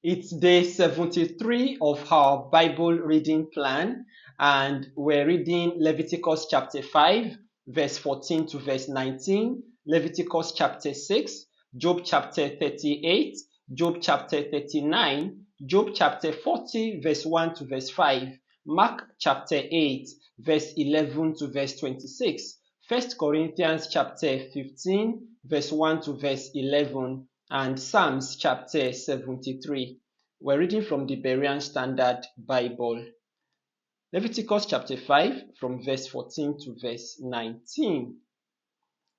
It's day 73 of our Bible reading plan, and we're reading Leviticus chapter 5, verse 14 to verse 19, Leviticus chapter 6, Job chapter 38, Job chapter 39, Job chapter 40, verse 1 to verse 5, Mark chapter 8, verse 11 to verse 26, 1 Corinthians chapter 15, verse 1 to verse 11, and Psalms chapter 73. We're reading from the Berean Standard Bible. Leviticus chapter 5 from verse 14 to verse 19.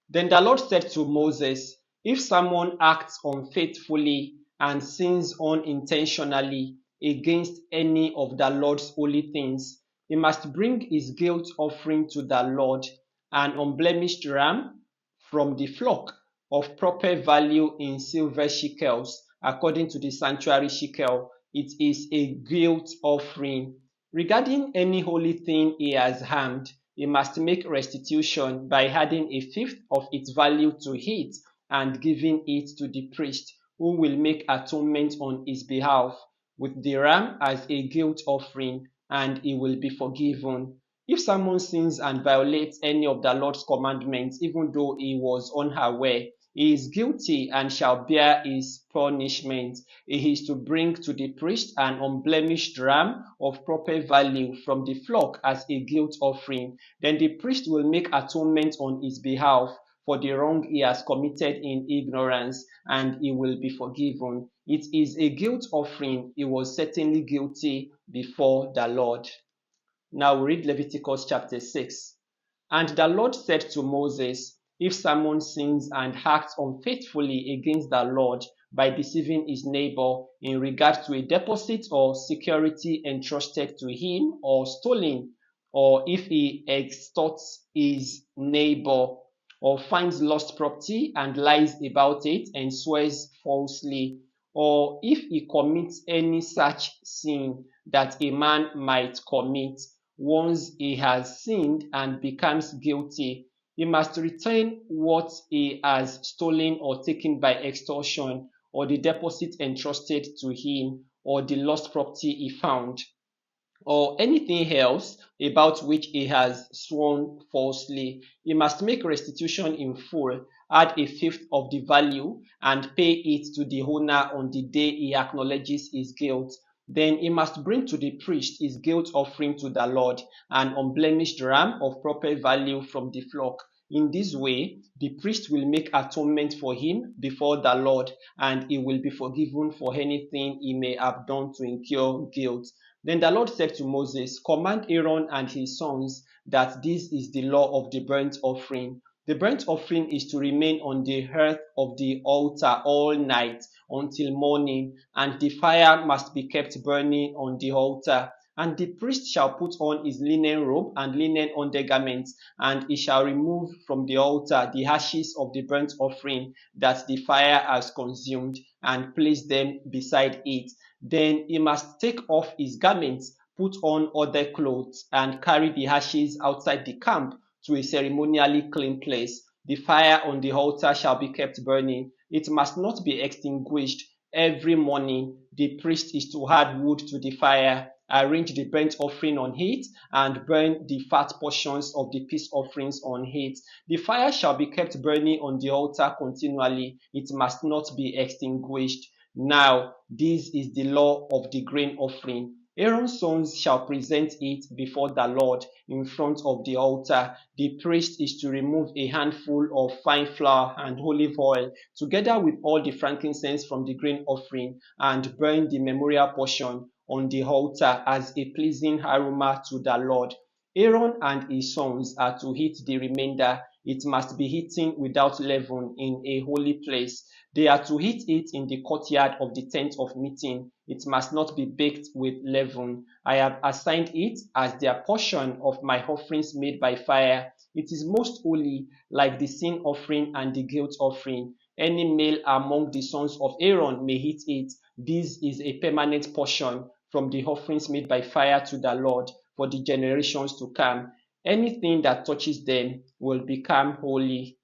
Then the Lord said to Moses, if someone acts unfaithfully and sins unintentionally against any of the Lord's holy things, he must bring his guilt offering to the Lord, an unblemished ram from the flock of proper value in silver shekels, according to the sanctuary shekel. It is a guilt offering. Regarding any holy thing he has harmed, he must make restitution by adding a fifth of its value to it and giving it to the priest, who will make atonement on his behalf with the ram as a guilt offering, and he will be forgiven. If someone sins and violates any of the Lord's commandments, even though he was unaware, he is guilty and shall bear his punishment. He is to bring to the priest an unblemished ram of proper value from the flock as a guilt offering. Then the priest will make atonement on his behalf for the wrong he has committed in ignorance, and he will be forgiven. It is a guilt offering. He was certainly guilty before the Lord. Now we read Leviticus chapter 6. And the Lord said to Moses, if someone sins and acts unfaithfully against the Lord by deceiving his neighbor in regard to a deposit or security entrusted to him or stolen, or if he extorts his neighbor, or finds lost property and lies about it and swears falsely, or if he commits any such sin that a man might commit, once he has sinned and becomes guilty, he must return what he has stolen or taken by extortion, or the deposit entrusted to him, or the lost property he found, or anything else about which he has sworn falsely. He must make restitution in full, add a fifth of the value, and pay it to the owner on the day he acknowledges his guilt. Then he must bring to the priest his guilt offering to the Lord, an unblemished ram of proper value from the flock. In this way, the priest will make atonement for him before the Lord, and he will be forgiven for anything he may have done to incur guilt. Then the Lord said to Moses, command Aaron and his sons that this is the law of the burnt offering. The burnt offering is to remain on the hearth of the altar all night until morning, and the fire must be kept burning on the altar. And the priest shall put on his linen robe and linen undergarments, and he shall remove from the altar the ashes of the burnt offering that the fire has consumed, and place them beside it. Then he must take off his garments, put on other clothes, and carry the ashes outside the camp to a ceremonially clean place. The fire on the altar shall be kept burning. It must not be extinguished. Every morning, the priest is to add wood to the fire, arrange the burnt offering on it, and burn the fat portions of the peace offerings on it. The fire shall be kept burning on the altar continually. It must not be extinguished. Now, this is the law of the grain offering. Aaron's sons shall present it before the Lord in front of the altar. The priest is to remove a handful of fine flour and olive oil, together with all the frankincense from the grain offering, and burn the memorial portion on the altar as a pleasing aroma to the Lord. Aaron and his sons are to eat the remainder. It must be eaten without leaven in a holy place. They are to eat it in the courtyard of the tent of meeting. It must not be baked with leaven. I have assigned it as their portion of my offerings made by fire. It is most holy, like the sin offering and the guilt offering. Any male among the sons of Aaron may eat it. This is a permanent portion from the offerings made by fire to the Lord for the generations to come. Anything that touches them will become holy.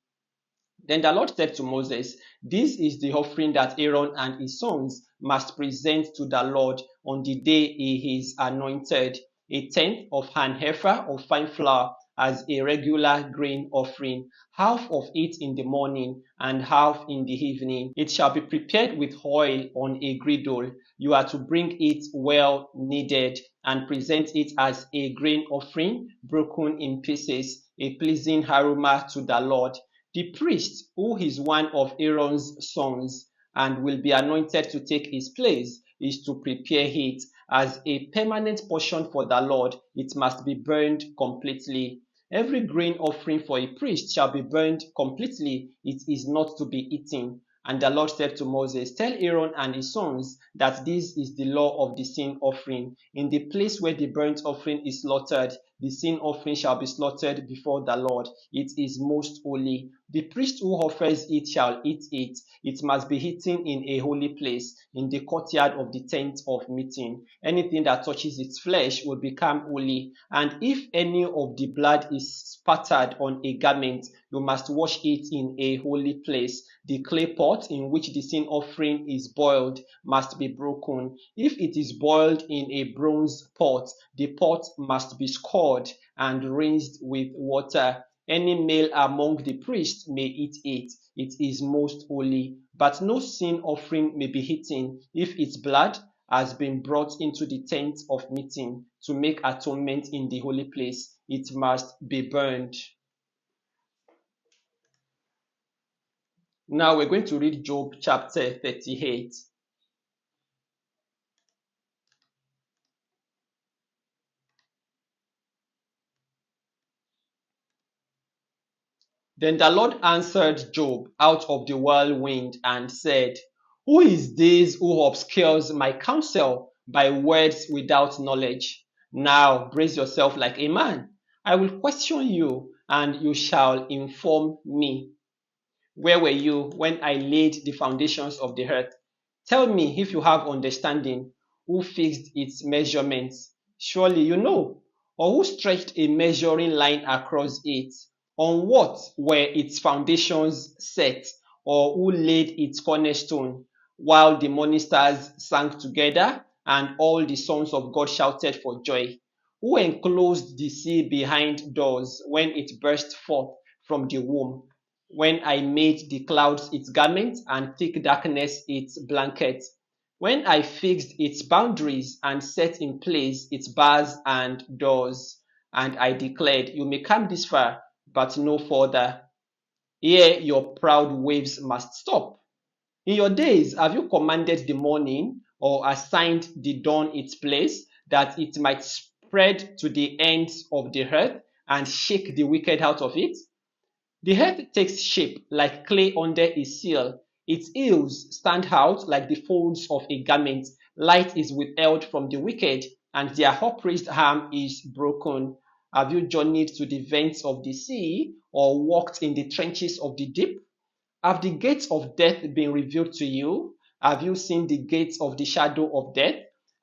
Then the Lord said to Moses, "This is the offering that Aaron and his sons must present to the Lord on the day he is anointed: a tenth of an heifer of fine flour as a regular grain offering, half of it in the morning and half in the evening. It shall be prepared with oil on a griddle. You are to bring it well kneaded and present it as a grain offering broken in pieces, a pleasing aroma to the Lord. The priest, who is one of Aaron's sons and will be anointed to take his place, is to prepare it as a permanent portion for the Lord. It must be burned completely. Every grain offering for a priest shall be burned completely. It is not to be eaten." And the Lord said to Moses, "Tell Aaron and his sons that this is the law of the sin offering. In the place where the burnt offering is slaughtered, the sin offering shall be slaughtered before the Lord. It is most holy. The priest who offers it shall eat it. It must be eaten in a holy place, in the courtyard of the tent of meeting. Anything that touches its flesh will become holy. And if any of the blood is spattered on a garment, you must wash it in a holy place. The clay pot in which the sin offering is boiled must be broken. If it is boiled in a bronze pot, the pot must be scoured and rinsed with water. Any male among the priests may eat it. It is most holy. But no sin offering may be eaten if its blood has been brought into the tent of meeting to make atonement in the holy place. It must be burned. Now we're going to read Job chapter 38. Then the Lord answered Job out of the whirlwind and said, "Who is this who obscures my counsel by words without knowledge? Now brace yourself like a man. I will question you, and you shall inform me. Where were you when I laid the foundations of the earth? Tell me if you have understanding. Who fixed its measurements? Surely you know. Or who stretched a measuring line across it? On what were its foundations set? Or who laid its cornerstone? While the morning stars sang together and all the sons of God shouted for joy. Who enclosed the sea behind doors when it burst forth from the womb? When I made the clouds its garment and thick darkness its blanket, when I fixed its boundaries and set in place its bars and doors, and I declared, you may come this far, but no further. Here your proud waves must stop. In your days have you commanded the morning, or assigned the dawn its place, that it might spread to the ends of the earth and shake the wicked out of it? The earth takes shape like clay under a seal. Its hills stand out like the folds of a garment. Light is withheld from the wicked, and their upraised arm is broken. Have you journeyed to the vents of the sea, or walked in the trenches of the deep? Have the gates of death been revealed to you? Have you seen the gates of the shadow of death?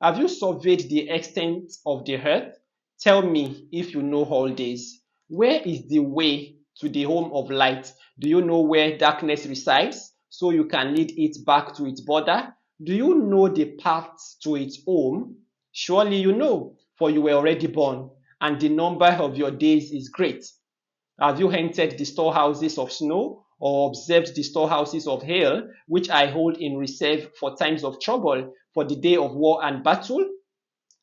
Have you surveyed the extent of the earth? Tell me if you know all this. Where is the way to the home of light? Do you know where darkness resides, so you can lead it back to its border? Do you know the paths to its home? Surely you know, for you were already born, and the number of your days is great. Have you entered the storehouses of snow, or observed the storehouses of hail, which I hold in reserve for times of trouble, for the day of war and battle?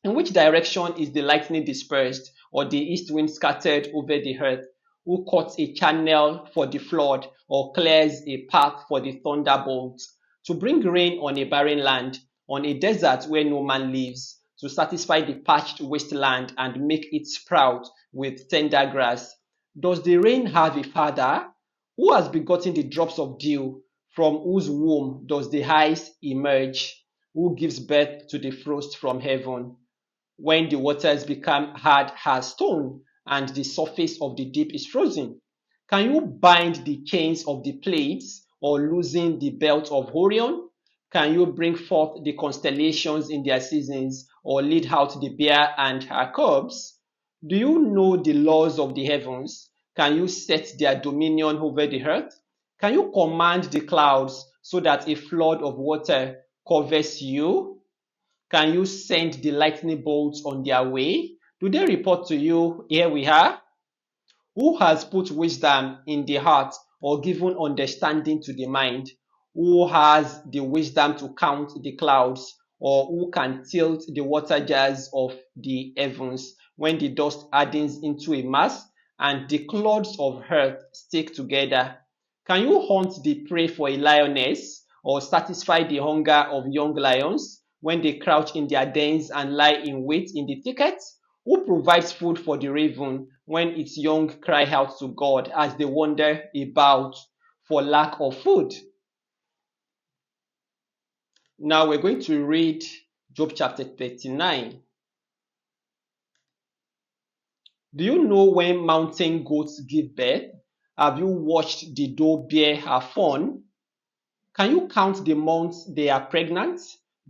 In which direction is the lightning dispersed, or the east wind scattered over the earth? Who cuts a channel for the flood, or clears a path for the thunderbolt? To bring rain on a barren land, on a desert where no man lives, to satisfy the parched wasteland and make it sprout with tender grass. Does the rain have a father? Who has begotten the drops of dew? From whose womb does the ice emerge? Who gives birth to the frost from heaven? When the waters become hard as stone and the surface of the deep is frozen? Can you bind the chains of the Pleiades, or loosen the belt of Orion? Can you bring forth the constellations in their seasons, or lead out the bear and her cubs? Do you know the laws of the heavens? Can you set their dominion over the earth? Can you command the clouds so that a flood of water covers you? Can you send the lightning bolts on their way? Do they report to you, here we are? Who has put wisdom in the heart or given understanding to the mind? Who has the wisdom to count the clouds, or who can tilt the water jars of the heavens when the dust hardens into a mass and the clods of earth stick together? Can you hunt the prey for a lioness or satisfy the hunger of young lions when they crouch in their dens and lie in wait in the thickets? Who provides food for the raven when its young cry out to God as they wander about for lack of food? Now we're going to read Job chapter 39. Do you know when mountain goats give birth? Have you watched the doe bear her fawn? Can you count the months they are pregnant?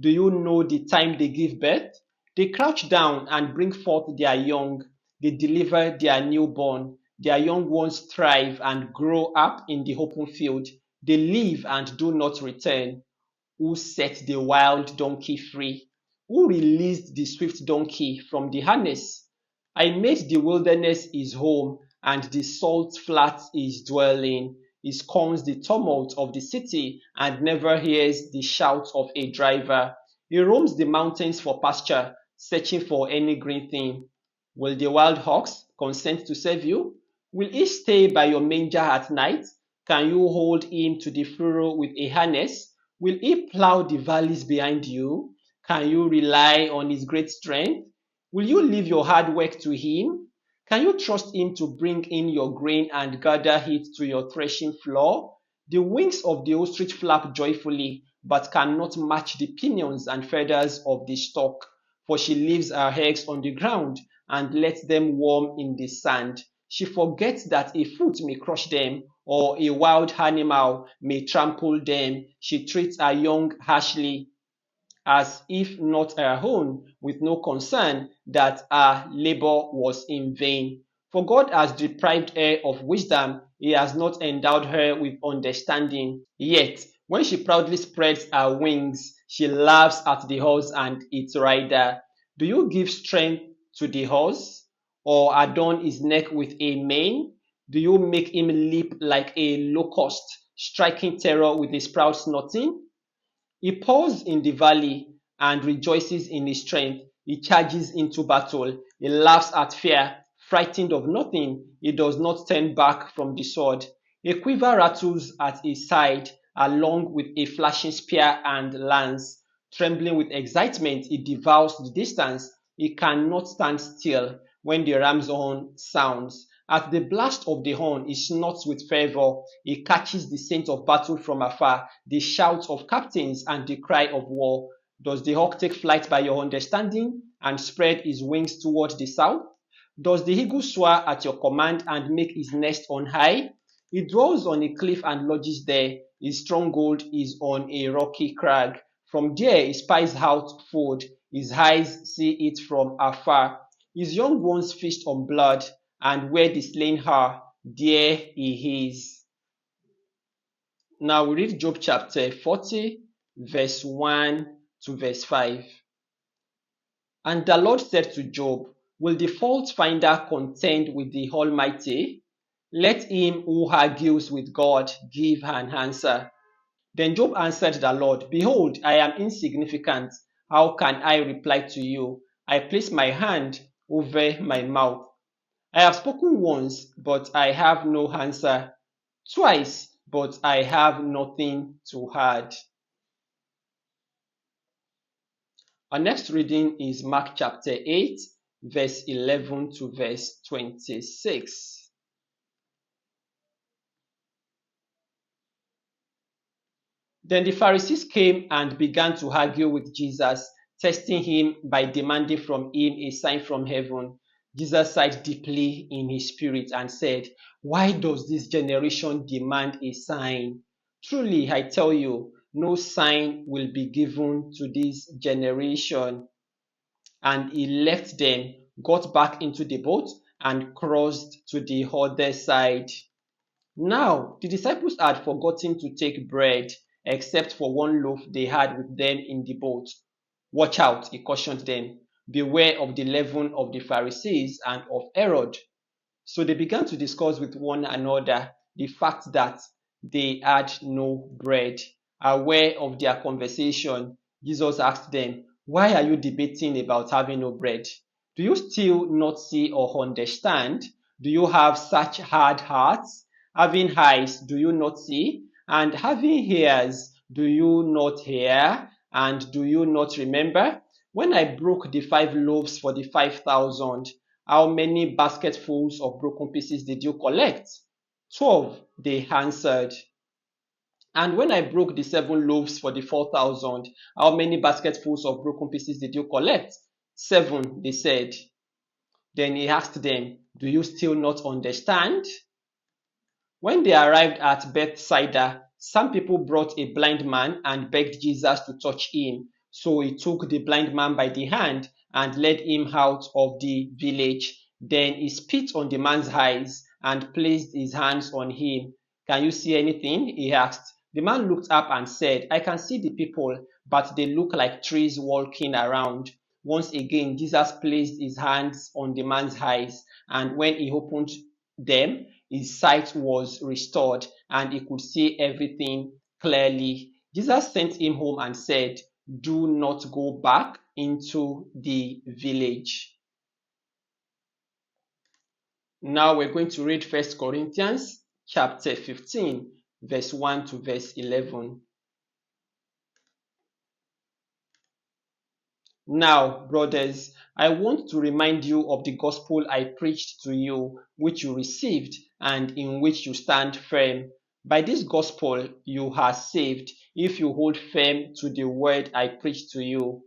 Do you know the time they give birth? They crouch down and bring forth their young. They deliver their newborn. Their young ones thrive and grow up in the open field. They live and do not return. Who set the wild donkey free? Who released the swift donkey from the harness? I made the wilderness his home and the salt flats his dwelling. He scorns the tumult of the city and never hears the shout of a driver. He roams the mountains for pasture, searching for any green thing. Will the wild ox consent to serve you? Will he stay by your manger at night? Can you hold him to the furrow with a harness? Will he plow the valleys behind you? Can you rely on his great strength? Will you leave your hard work to him? Can you trust him to bring in your grain and gather it to your threshing floor? The wings of the ostrich flap joyfully, but cannot match the pinions and feathers of the stork, for she leaves her eggs on the ground and lets them warm in the sand. She forgets that a foot may crush them, or a wild animal may trample them. She treats her young harshly, as if not her own, with no concern that her labor was in vain. For God has deprived her of wisdom, he has not endowed her with understanding. Yet, when she proudly spreads her wings, she laughs at the horse and its rider. Do you give strength to the horse, or adorn his neck with a mane? Do you make him leap like a locust, striking terror with his proud snorting? He paws in the valley and rejoices in his strength. He charges into battle. He laughs at fear. Frightened of nothing, he does not turn back from the sword. A quiver rattles at his side, along with a flashing spear and lance. Trembling with excitement, he devours the distance. He cannot stand still when the ram's horn sounds. At the blast of the horn, he snorts with fervor. He catches the scent of battle from afar, the shouts of captains and the cry of war. Does the hawk take flight by your understanding and spread his wings toward the south? Does the eagle soar at your command and make his nest on high? He dwells on a cliff and lodges there. His stronghold is on a rocky crag. From there he spies out food. His eyes see it from afar. His young ones feast on blood, and where the slain are, there he is. Now we read Job chapter 40, verse 1 to verse 5. And the Lord said to Job, will the fault finder contend with the Almighty? Let him who argues with God give an answer. Then Job answered the Lord, behold, I am insignificant. How can I reply to you? I place my hand over my mouth. I have spoken once, but I have no answer. Twice, but I have nothing to add. Our next reading is Mark chapter 8, verse 11 to verse 26. Then the Pharisees came and began to argue with Jesus, testing him by demanding from him a sign from heaven. Jesus sighed deeply in his spirit and said, why does this generation demand a sign? Truly, I tell you, no sign will be given to this generation. And he left them, got back into the boat, and crossed to the other side. Now the disciples had forgotten to take bread, except for one loaf they had with them in the boat. Watch out, he cautioned them. Beware of the leaven of the Pharisees and of Herod. So they began to discuss with one another the fact that they had no bread. Aware of their conversation, Jesus asked them, "Why are you debating about having no bread? Do you still not see or understand? Do you have such hard hearts? Having eyes, do you not see? And having ears, do you not hear? And do you not remember? When I broke the 5 loaves for the 5,000, how many basketfuls of broken pieces did you collect? 12, they answered. And when I broke the 7 loaves for the 4,000, how many basketfuls of broken pieces did you collect? 7, they said. Then he asked them, do you still not understand? When they arrived at Bethsaida, some people brought a blind man and begged Jesus to touch him. So he took the blind man by the hand and led him out of the village. Then he spit on the man's eyes and placed his hands on him. Can you see anything? He asked. The man looked up and said, I can see the people, but they look like trees walking around. Once again, Jesus placed his hands on the man's eyes, and when he opened them, his sight was restored and he could see everything clearly. Jesus sent him home and said, do not go back into the village. Now we're going to read 1 Corinthians chapter 15, verse 1 to verse 11. Now, brothers, I want to remind you of the gospel I preached to you, which you received, and in which you stand firm. By this gospel you are saved, if you hold firm to the word I preached to you.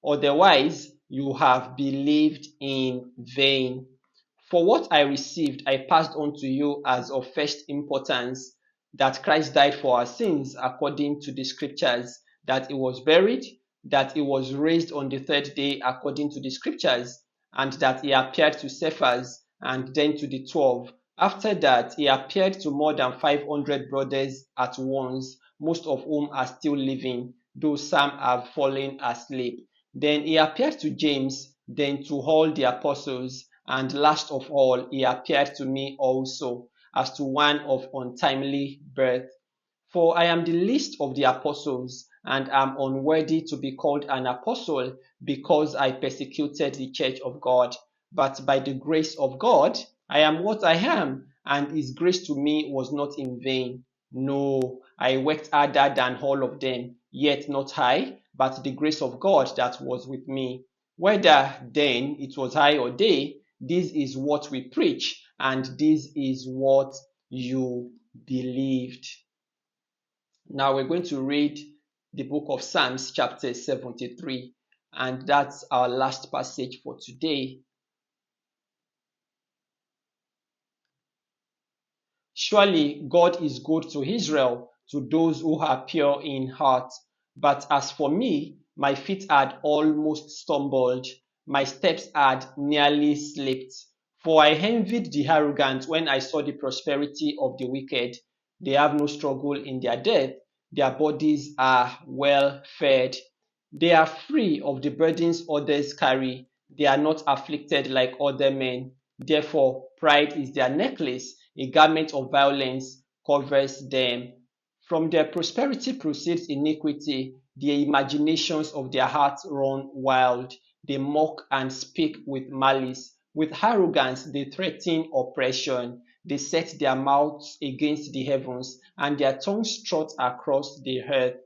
Otherwise, you have believed in vain. For what I received, I passed on to you as of first importance, that Christ died for our sins according to the scriptures, that he was buried, that he was raised on the third day according to the scriptures, and that he appeared to Cephas and then to the 12. After that, he appeared to more than 500 brothers at once, most of whom are still living, though some have fallen asleep. Then he appeared to James, then to all the apostles, and last of all, he appeared to me also, as to one of untimely birth. For I am the least of the apostles, and am unworthy to be called an apostle, because I persecuted the church of God. But by the grace of God, I am what I am, and his grace to me was not in vain. No, I worked harder than all of them, yet not I, but the grace of God that was with me. Whether then it was I or they, this is what we preach, and this is what you believed. Now we're going to read the book of Psalms, chapter 73, and that's our last passage for today. Surely God is good to Israel, to those who are pure in heart. But as for me, my feet had almost stumbled, my steps had nearly slipped. For I envied the arrogant when I saw the prosperity of the wicked. They have no struggle in their death, their bodies are well fed. They are free of the burdens others carry, they are not afflicted like other men. Therefore, pride is their necklace, a garment of violence covers them. From their prosperity proceeds iniquity, the imaginations of their hearts run wild. They mock and speak with malice. With arrogance they threaten oppression. They set their mouths against the heavens, and their tongues strut across the earth.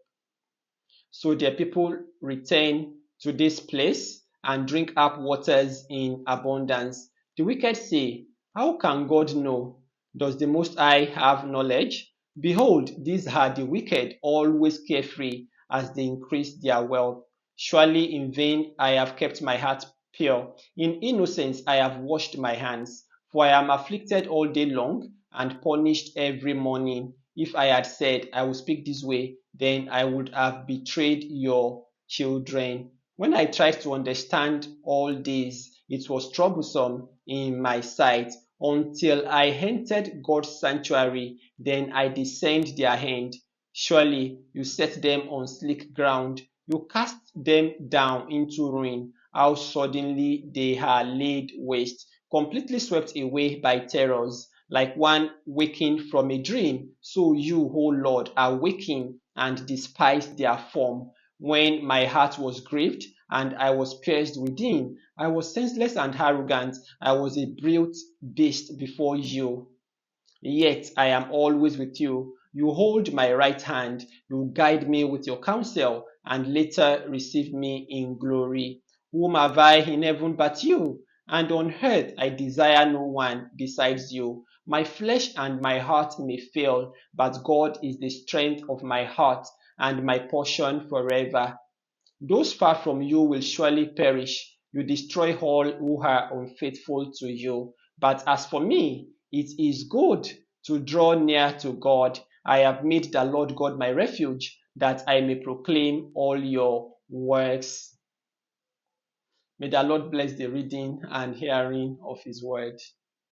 So their people return to this place and drink up waters in abundance. The wicked say, how can God know? Does the Most High have knowledge? Behold, these are the wicked, always carefree as they increase their wealth. Surely in vain I have kept my heart pure. In innocence I have washed my hands. For I am afflicted all day long and punished every morning. If I had said, I will speak this way, then I would have betrayed your children. When I tried to understand all this, it was troublesome in my sight. until I entered God's sanctuary. Then I discerned their hand. Surely you set them on slick ground. You cast them down into ruin. How suddenly they are laid waste, completely swept away by terrors, like one waking from a dream. So you, O Lord, are waking and despise their form. When my heart was grieved and I was pierced within, I was senseless and arrogant. I was a brute beast before you. Yet I am always with you. You hold my right hand. You guide me with your counsel, and later receive me in glory. Whom have I in heaven but you? And on earth I desire no one besides you. My flesh and my heart may fail, but God is the strength of my heart and my portion forever. Those far from you will surely perish. You destroy all who are unfaithful to you. But as for me, it is good to draw near to God. I have made the Lord God my refuge, that I may proclaim all your works. May the Lord bless the reading and hearing of his word.